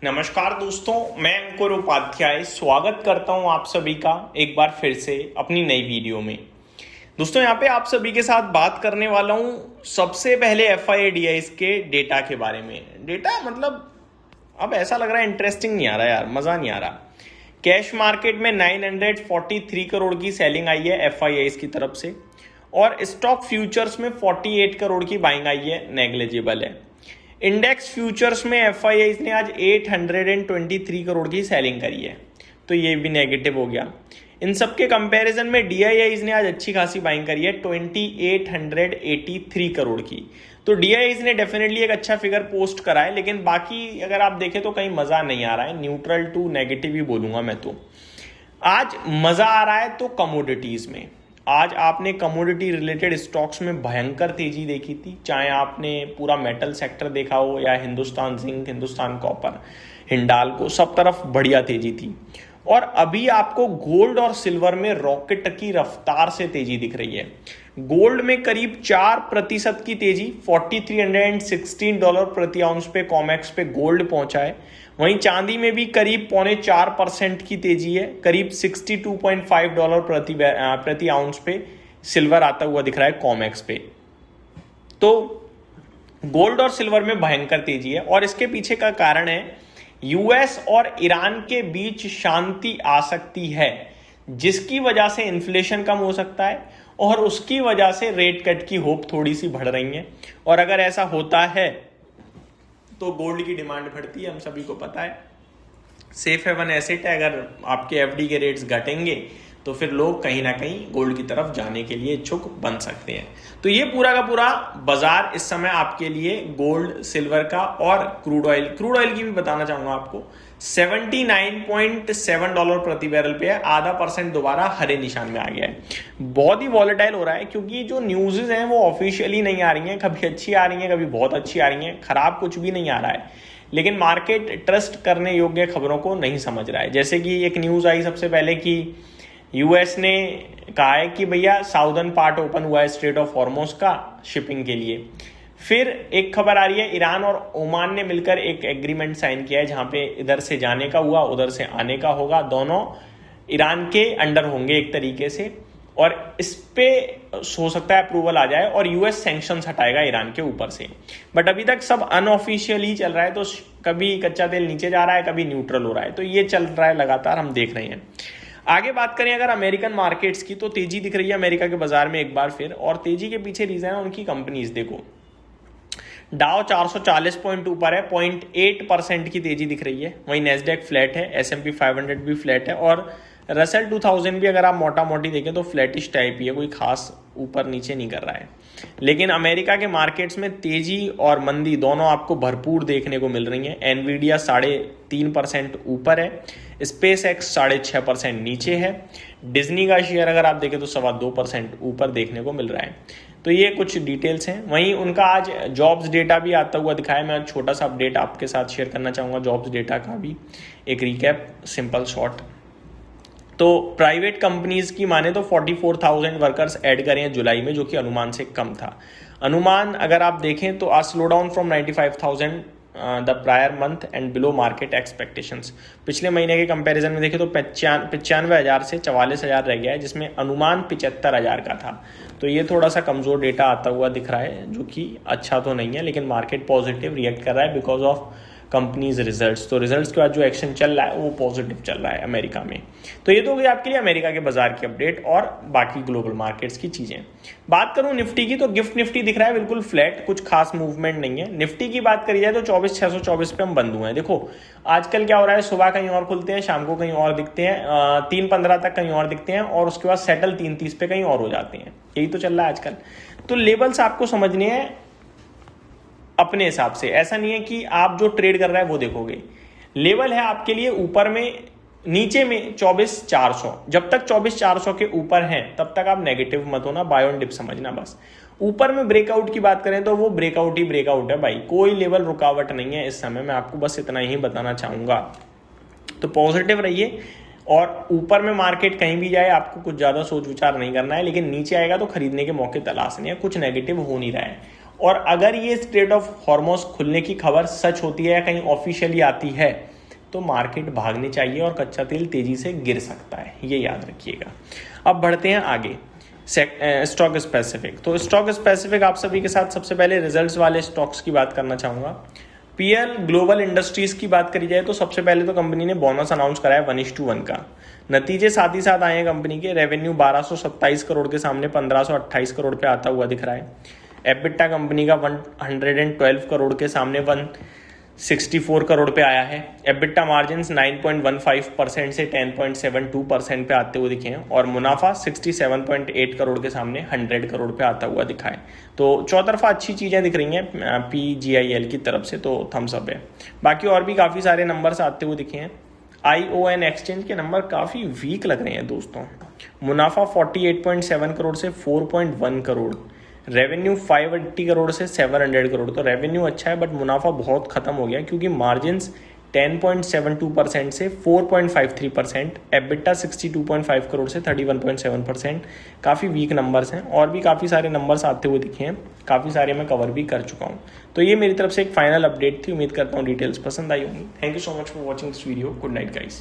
नमस्कार दोस्तों, मैं अंकुर उपाध्याय स्वागत करता हूं आप सभी का एक बार फिर से अपनी नई वीडियो में। दोस्तों यहाँ पे आप सभी के साथ बात करने वाला हूं सबसे पहले FIDIs के डेटा के बारे में। डेटा मतलब अब ऐसा लग रहा है इंटरेस्टिंग नहीं आ रहा यार, मज़ा नहीं आ रहा। कैश मार्केट में 943 करोड़ की सेलिंग आई है FIIs की तरफ से और स्टॉक फ्यूचर्स में 48 करोड़ की बाइंग आई है, नेग्लिजिबल है। इंडेक्स फ्यूचर्स में FIIs ने आज 823 करोड़ की सेलिंग करी है, तो ये भी नेगेटिव हो गया। इन सब के कंपैरिजन में DIIs ने आज अच्छी खासी बाइंग करी है 2883 करोड़ की। तो DIIs ने डेफिनेटली एक अच्छा फिगर पोस्ट करा है, लेकिन बाकी अगर आप देखें तो कहीं मज़ा नहीं आ रहा है। न्यूट्रल टू नेगेटिव ही बोलूँगा मैं तो। आज मज़ा आ रहा है तो कमोडिटीज़ में। आज आपने कमोडिटी रिलेटेड स्टॉक्स में भयंकर तेजी देखी थी, चाहे आपने पूरा मेटल सेक्टर देखा हो या हिंदुस्तान जिंक, हिंदुस्तान कॉपर, हिंडाल्को, सब तरफ बढ़िया तेजी थी। और अभी आपको गोल्ड और सिल्वर में रॉकेट की रफ्तार से तेजी दिख रही है। गोल्ड में करीब 4% की तेजी, $4316 प्रति आउंस पे कॉमेक्स पे गोल्ड पहुंचा है। वहीं चांदी में भी करीब 0.25% की तेजी है, करीब $62.5 प्रति आउंस पे सिल्वर आता हुआ दिख रहा है कॉमेक्स पे। तो गोल्ड और सिल्वर में भयंकर तेजी है और इसके पीछे का कारण है US और ईरान के बीच शांति आ सकती है, जिसकी वजह से इन्फ्लेशन कम हो सकता है और उसकी वजह से रेट कट की होप थोड़ी सी बढ़ रही है। और अगर ऐसा होता है तो गोल्ड की डिमांड बढ़ती है, हम सभी को पता है। सेफ हेवन एसेट है, अगर आपके FD के रेट्स घटेंगे तो फिर लोग कहीं ना कहीं गोल्ड की तरफ जाने के लिए इच्छुक बन सकते हैं। तो ये पूरा का पूरा बाजार इस समय आपके लिए गोल्ड, सिल्वर का और क्रूड ऑयल की भी बताना चाहूंगा आपको। $79.7 प्रति बैरल पे है, 0.5% दोबारा हरे निशान में आ गया है। बहुत ही वॉलेटाइल हो रहा है क्योंकि जो न्यूज़ हैं वो ऑफिशियली नहीं आ रही हैं, कभी अच्छी आ रही हैं, कभी बहुत अच्छी आ रही हैं, खराब कुछ भी नहीं आ रहा है। लेकिन मार्केट ट्रस्ट करने योग्य खबरों को नहीं समझ रहा है। जैसे कि एक न्यूज़ आई सबसे पहले कि US ने कहा है कि भैया साउदर्न पार्ट ओपन हुआ है स्ट्रेट ऑफ हॉर्मोज का शिपिंग के लिए। फिर एक खबर आ रही है ईरान और ओमान ने मिलकर एक एग्रीमेंट साइन किया है, जहां पे इधर से जाने का हुआ उधर से आने का होगा, दोनों ईरान के अंडर होंगे एक तरीके से। और इस पे हो सकता है अप्रूवल आ जाए और US सैंक्शंस हटाएगा ईरान के ऊपर से। बट अभी तक सब अनऑफिशियल ही चल रहा है, तो कभी कच्चा तेल नीचे जा रहा है, कभी न्यूट्रल हो रहा है, तो ये चल रहा है लगातार, हम देख रहे हैं। आगे बात करें अगर अमेरिकन मार्केट्स की, तो तेजी दिख रही है अमेरिका के बाजार में एक बार फिर, और तेजी के पीछे रीजन है उनकी कंपनीज। देखो डाउ 440 पॉइंट ऊपर है, 0.8% की तेजी दिख रही है। वहीं नेस्डेक फ्लैट है, S&P 500 भी फ्लैट है और रसेल 2000 भी अगर आप मोटा मोटी देखें तो फ्लैटिश टाइप ही है, कोई खास ऊपर नीचे नहीं कर रहा है। लेकिन अमेरिका के मार्केट्स में तेजी और मंदी दोनों आपको भरपूर देखने को मिल रही है। एनवीडिया 3.5% ऊपर है, SpaceX 6.5% नीचे है, डिज्नी का शेयर अगर आप देखें तो 2.25% ऊपर देखने को मिल रहा है। तो ये कुछ डिटेल्स हैं। वहीं उनका आज जॉब्स डेटा भी आता हुआ दिखाया। मैं छोटा सा अपडेट आपके साथ शेयर करना चाहूँगा जॉब्स डेटा का भी, एक रिकैप सिंपल शॉर्ट। तो प्राइवेट कंपनीज की माने तो 44,000 वर्कर्स ऐड करें हैं जुलाई में, जो कि अनुमान से कम था। अनुमान अगर आप देखें तो आज slow down from 95,000 the prior month and below market expectations. पिछले महीने के कंपैरिजन में देखें तो 95,000 से 44,000 रह गया है, जिसमें अनुमान 75,000 का था। तो ये थोड़ा सा कमज़ोर डेटा आता हुआ दिख रहा है, जो कि अच्छा तो नहीं है, लेकिन मार्केट पॉजिटिव रिएक्ट कर रहा है बिकॉज ऑफ कंपनीज रिजल्ट्स। तो रिजल्ट्स के बाद जो एक्शन चल रहा है वो पॉजिटिव चल रहा है अमेरिका में। तो ये तो हो गई आपके लिए अमेरिका के बाजार की अपडेट और बाकी ग्लोबल मार्केट्स की चीज़ें। बात करूं निफ्टी की, तो गिफ्ट निफ्टी दिख रहा है बिल्कुल फ्लैट, कुछ खास मूवमेंट नहीं है। निफ्टी की बात करी जाए तो 24,624 पे हम बंद हुए हैं। देखो आजकल क्या हो रहा है, सुबह कहीं और खुलते हैं, शाम को कहीं और दिखते हैं, 3:15 तक कहीं और दिखते हैं और उसके बाद सेटल 3:30 पे कहीं और हो जाते हैं। यही तो चल रहा है आजकल। तो लेवल्स आपको समझने हैं अपने हिसाब से, ऐसा नहीं है कि आप जो ट्रेड कर रहा है वो देखोगे। लेवल है आपके लिए ऊपर में, नीचे में 24,400। जब तक 24,400 के ऊपर हैं तब तक आप नेगेटिव मत होना, बाय ऑन डिप समझना बस। ऊपर में ब्रेकआउट की बात करें तो वो ब्रेकआउट ही ब्रेकआउट है भाई, कोई लेवल रुकावट नहीं है इस समय। मैं आपको बस इतना ही बताना चाहूंगा। तो पॉजिटिव रहिए और ऊपर में मार्केट कहीं भी जाए आपको कुछ ज़्यादा सोच विचार नहीं करना है, लेकिन नीचे आएगा तो खरीदने के मौके तलाशने हैं। कुछ नेगेटिव हो नहीं रहा है। और अगर ये स्ट्रेट ऑफ हॉर्मोज खुलने की खबर सच होती है या कहीं ऑफिशियली आती है तो मार्केट भागनी चाहिए और कच्चा तेल तेजी से गिर सकता है, ये याद रखिएगा। अब बढ़ते हैं आगे स्टॉक स्पेसिफिक। तो स्टॉक स्पेसिफिक आप सभी के साथ सबसे पहले रिजल्ट्स वाले स्टॉक्स की बात करना चाहूँगा। पीएल ग्लोबल इंडस्ट्रीज की बात करी जाए तो सबसे पहले तो कंपनी ने बोनस अनाउंस करा है 1:1 का। नतीजे साथ ही साथ आए हैं कंपनी के। रेवेन्यू 1227 करोड़ के सामने 1528 करोड़ पे आता हुआ दिख रहा है। एबिटा कंपनी का 112 करोड़ के सामने 164 करोड़ पे आया है। एबिटा मार्जिन 9.15% से 10.72% पे आते हुए दिखे हैं और मुनाफा 67.8 करोड़ के सामने 100 करोड़ पे आता हुआ दिखा है। तो चौतरफा अच्छी चीज़ें दिख रही हैं PGIL की तरफ से, तो थम्स अप है। बाकी और भी काफ़ी सारे नंबर्स आते हुए दिखे हैं। ION एक्सचेंज के नंबर काफ़ी वीक लग रहे हैं दोस्तों। मुनाफा 48.7 करोड़ से 4.1 करोड़, रेवेन्यू 580 करोड़ से 700 करोड़। तो रेवेन्यू अच्छा है बट मुनाफा बहुत खत्म हो गया क्योंकि मार्जिन्स 10.72% से 4.53%, एबिटा 62.5 करोड़ से 31.7%। काफ़ी वीक नंबर्स हैं और भी काफ़ी सारे नंबर्स आते हुए दिखे हैं, काफ़ी सारे मैं कवर भी कर चुका हूँ। तो ये मेरी तरफ से एक फाइनल अपडेट थी। उम्मीद करता हूँ डिटेल्स पसंद आई होंगी। Thank you so much for watching this video. Good night guys.